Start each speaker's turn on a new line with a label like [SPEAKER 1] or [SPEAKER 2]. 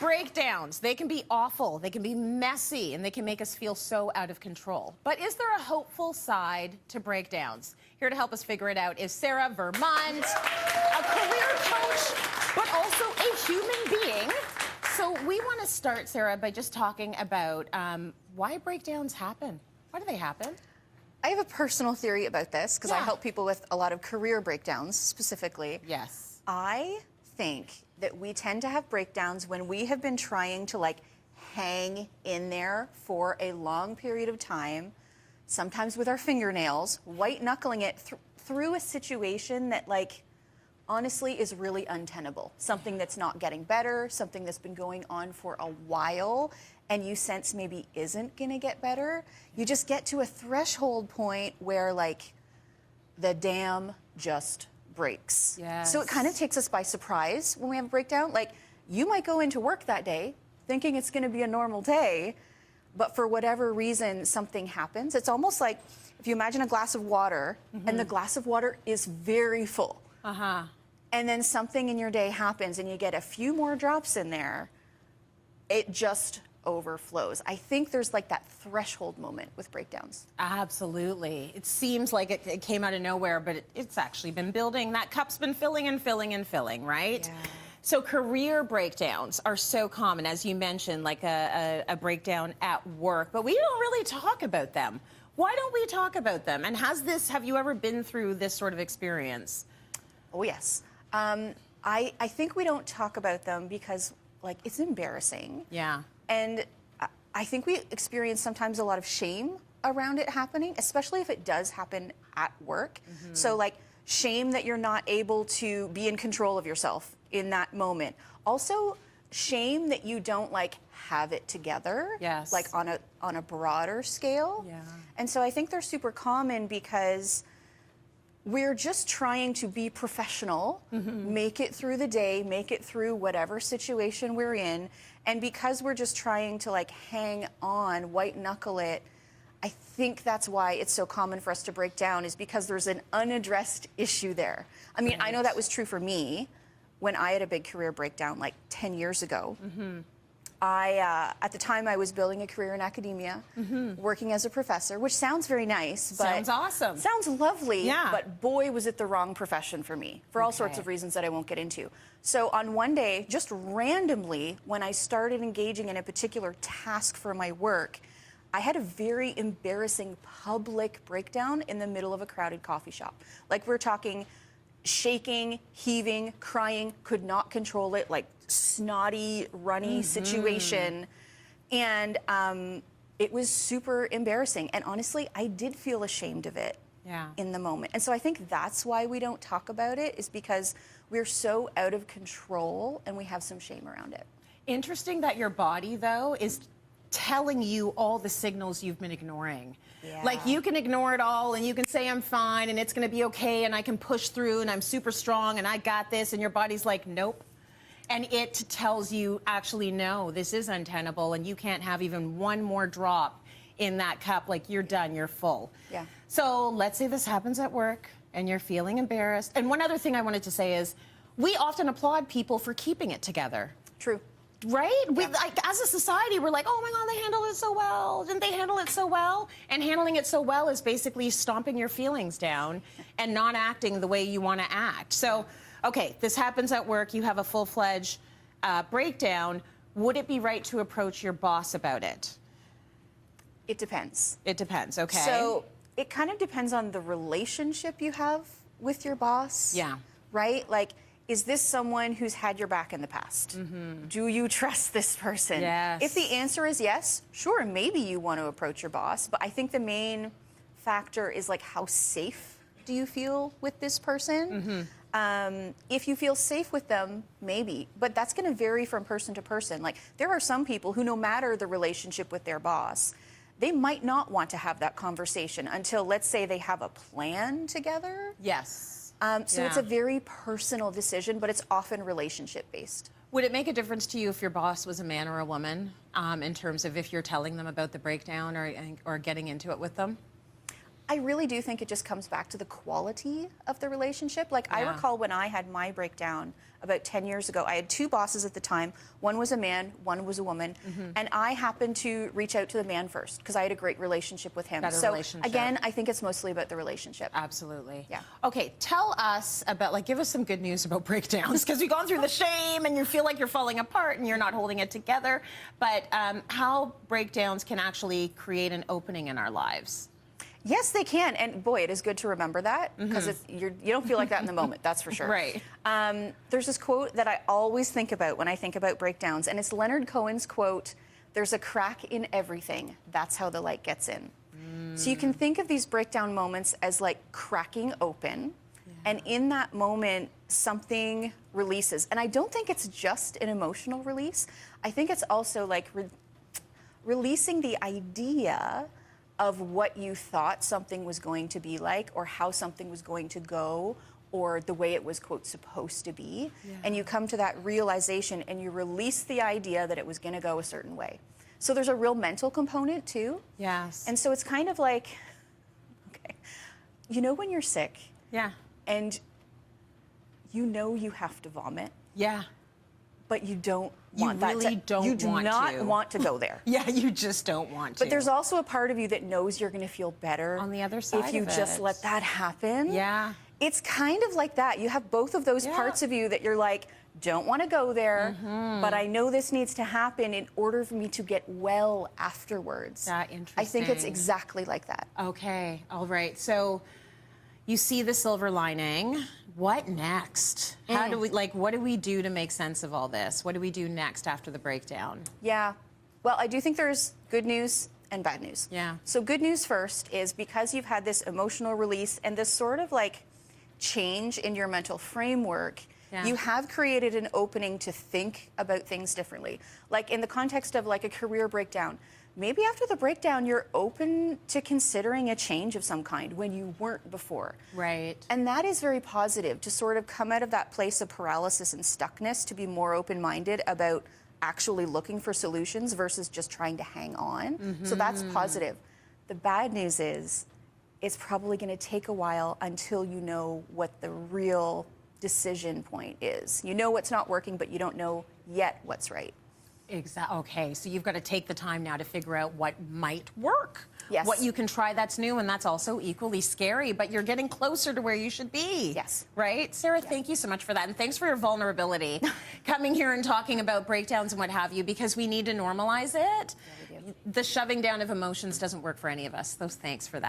[SPEAKER 1] Breakdowns, they can be awful, they can be messy, and they can make us feel so out of control. But is there a hopeful side to breakdowns? Here to help us figure it out is Sarah Vermunt, a career coach, but also a human being. So we want to start, Sarah, by just talking about why breakdowns happen. Why do they happen?
[SPEAKER 2] I have a personal theory about this because I help people with a lot of career breakdowns specifically.
[SPEAKER 1] Yes.
[SPEAKER 2] I think that we tend to have breakdowns when we have been trying to like hang in there for a long period of time, sometimes with our fingernails, white knuckling it through a situation that like honestly is really untenable. Something that's not getting better, something that's been going on for a while and you sense maybe isn't gonna get better. You just get to a threshold point where like the dam just breaks.
[SPEAKER 1] Yes.
[SPEAKER 2] So it kind of takes us by surprise when we have a breakdown. Like you might go into work that day thinking it's gonna be a normal day, but for whatever reason, something happens. It's almost like if you imagine a glass of water and the glass of water is very full. And then something in your day happens and you get a few more drops in there, it just overflows. I think there's like that threshold moment with breakdowns.
[SPEAKER 1] Absolutely. It seems like it came out of nowhere, but it's actually been building. That cup's been filling and filling and filling, right?
[SPEAKER 2] Yeah.
[SPEAKER 1] So career breakdowns are so common, as you mentioned, like a breakdown at work, but we don't really talk about them. Why don't we talk about them? And have you ever been through this sort of experience?
[SPEAKER 2] Oh, yes. I think we don't talk about them because like it's embarrassing.
[SPEAKER 1] Yeah.
[SPEAKER 2] And I think we experience sometimes a lot of shame around it happening, especially if it does happen at work. So like shame that you're not able to be in control of yourself in that moment. Also shame that you don't like have it together.
[SPEAKER 1] Yes.
[SPEAKER 2] Like on a broader scale.
[SPEAKER 1] Yeah.
[SPEAKER 2] And so I think they're super common because we're just trying to be professional, make it through the day, make it through whatever situation we're in. And because we're just trying to like hang on, white knuckle it, I think that's why it's so common for us to break down is because there's an unaddressed issue there. I mean, I know that was true for me when I had a big career breakdown like 10 years ago. At the time, I was building a career in academia, working as a professor, which sounds very nice. But
[SPEAKER 1] sounds awesome.
[SPEAKER 2] Sounds lovely,
[SPEAKER 1] Yeah.
[SPEAKER 2] but boy, was it the wrong profession for me, for all sorts of reasons that I won't get into. So on one day, just randomly, when I started engaging in a particular task for my work, I had a very embarrassing public breakdown in the middle of a crowded coffee shop. Like we're talking shaking, heaving, crying, could not control it, like snotty, runny situation. And it was super embarrassing. And honestly, I did feel ashamed of it in the moment. And so I think that's why we don't talk about it, is because we're so out of control and we have some shame around it.
[SPEAKER 1] Interesting that your body, though, is telling you all the signals you've been ignoring.
[SPEAKER 2] Yeah.
[SPEAKER 1] Like you can ignore it all and you can say I'm fine and it's going to be okay and I can push through and I'm super strong and I got this, and your body's like, nope. And it tells you, actually, no, this is untenable and you can't have even one more drop in that cup. Like you're done, you're full.
[SPEAKER 2] Yeah.
[SPEAKER 1] So let's say this happens at work and you're feeling embarrassed. And one other thing I wanted to say is we often applaud people for keeping it together.
[SPEAKER 2] True.
[SPEAKER 1] Right? We, like, as a society, we're like, oh my God, they handle it so well. Didn't they handle it so well? And handling it so well is basically stomping your feelings down and not acting the way you want to act. So, okay, this happens at work. You have a full-fledged breakdown. Would it be right to approach your boss about it?
[SPEAKER 2] It depends.
[SPEAKER 1] It depends, okay.
[SPEAKER 2] So it kind of depends on the relationship you have with your boss.
[SPEAKER 1] Yeah.
[SPEAKER 2] Right? Like, is this someone who's had your back in the past? Do you trust this person?
[SPEAKER 1] Yes.
[SPEAKER 2] If the answer is yes, sure, maybe you want to approach your boss. But I think the main factor is like, how safe do you feel with this person? If you feel safe with them, maybe. But that's going to vary from person to person. Like, there are some people who, no matter the relationship with their boss, they might not want to have that conversation until, let's say, they have a plan together.
[SPEAKER 1] Yes.
[SPEAKER 2] So it's a very personal decision, but it's often relationship-based.
[SPEAKER 1] Would it make a difference to you if your boss was a man or a woman, in terms of if you're telling them about the breakdown or getting into it with them?
[SPEAKER 2] I really do think it just comes back to the quality of the relationship. Like, I
[SPEAKER 1] Yeah.
[SPEAKER 2] recall when I had my breakdown about 10 years ago, I had two bosses at the time. One was a man, one was a woman. And I happened to reach out to the man first because I had a great relationship with him.
[SPEAKER 1] Better
[SPEAKER 2] So
[SPEAKER 1] relationship.
[SPEAKER 2] again, I think it's mostly about the relationship.
[SPEAKER 1] Absolutely.
[SPEAKER 2] Yeah.
[SPEAKER 1] Okay, tell us about, like, give us some good news about breakdowns, because we've gone through the shame and you feel like you're falling apart and you're not holding it together. But how breakdowns can actually create an opening in our lives.
[SPEAKER 2] Yes, they can. And boy, it is good to remember that because you don't feel like that in the moment, that's for sure.
[SPEAKER 1] Right.
[SPEAKER 2] There's this quote that I always think about when I think about breakdowns, and it's Leonard Cohen's quote, "There's a crack in everything. That's how the light gets in." So you can think of these breakdown moments as like cracking open, and in that moment, something releases. And I don't think it's just an emotional release. I think it's also like releasing the idea of what you thought something was going to be like, or how something was going to go, or the way it was, quote, supposed to be. And you come to that realization and you release the idea that it was going to go a certain way. So there's a real mental component too.
[SPEAKER 1] Yes.
[SPEAKER 2] And so it's kind of like, okay, you know when you're sick
[SPEAKER 1] Yeah.
[SPEAKER 2] and you know you have to vomit,
[SPEAKER 1] Yeah.
[SPEAKER 2] but you don't
[SPEAKER 1] You
[SPEAKER 2] want that
[SPEAKER 1] really
[SPEAKER 2] to,
[SPEAKER 1] don't
[SPEAKER 2] you do
[SPEAKER 1] want
[SPEAKER 2] not
[SPEAKER 1] to.
[SPEAKER 2] want to go there.
[SPEAKER 1] Yeah, you just don't want to.
[SPEAKER 2] But there's also a part of you that knows you're going to feel better
[SPEAKER 1] On the other side
[SPEAKER 2] if you
[SPEAKER 1] of
[SPEAKER 2] just
[SPEAKER 1] it.
[SPEAKER 2] let that happen.
[SPEAKER 1] Yeah.
[SPEAKER 2] It's kind of like that. You have both of those
[SPEAKER 1] Yeah.
[SPEAKER 2] parts of you that you're like, don't want to go there, but I know this needs to happen in order for me to get well afterwards.
[SPEAKER 1] That
[SPEAKER 2] I think it's
[SPEAKER 1] interesting.
[SPEAKER 2] exactly like that.
[SPEAKER 1] Okay, all right. So you see the silver lining. What next? How do we, like, what do we do to make sense of all this? What do we do next after the breakdown?
[SPEAKER 2] Yeah. Well, I do think there's good news and bad news.
[SPEAKER 1] Yeah.
[SPEAKER 2] So good news first is because you've had this emotional release and this sort of like change in your mental framework,
[SPEAKER 1] Yeah.
[SPEAKER 2] you have created an opening to think about things differently. Like in the context of like a career breakdown, maybe after the breakdown, you're open to considering a change of some kind when you weren't before.
[SPEAKER 1] Right.
[SPEAKER 2] And that is very positive, to sort of come out of that place of paralysis and stuckness, to be more open-minded about actually looking for solutions versus just trying to hang on. So that's positive. The bad news is it's probably going to take a while until you know what the real decision point is. You know what's not working, but you don't know yet what's right.
[SPEAKER 1] Exactly. Okay, so you've got to take the time now to figure out what might work.
[SPEAKER 2] Yes.
[SPEAKER 1] What you can try that's new, and that's also equally scary, but you're getting closer to where you should be.
[SPEAKER 2] Yes.
[SPEAKER 1] Right? Sarah, thank you so much for that, and thanks for your vulnerability. Coming here and talking about breakdowns and what have you, because we need to normalize it.
[SPEAKER 2] Yeah, we do.
[SPEAKER 1] The shoving down of emotions doesn't work for any of us, so thanks for that.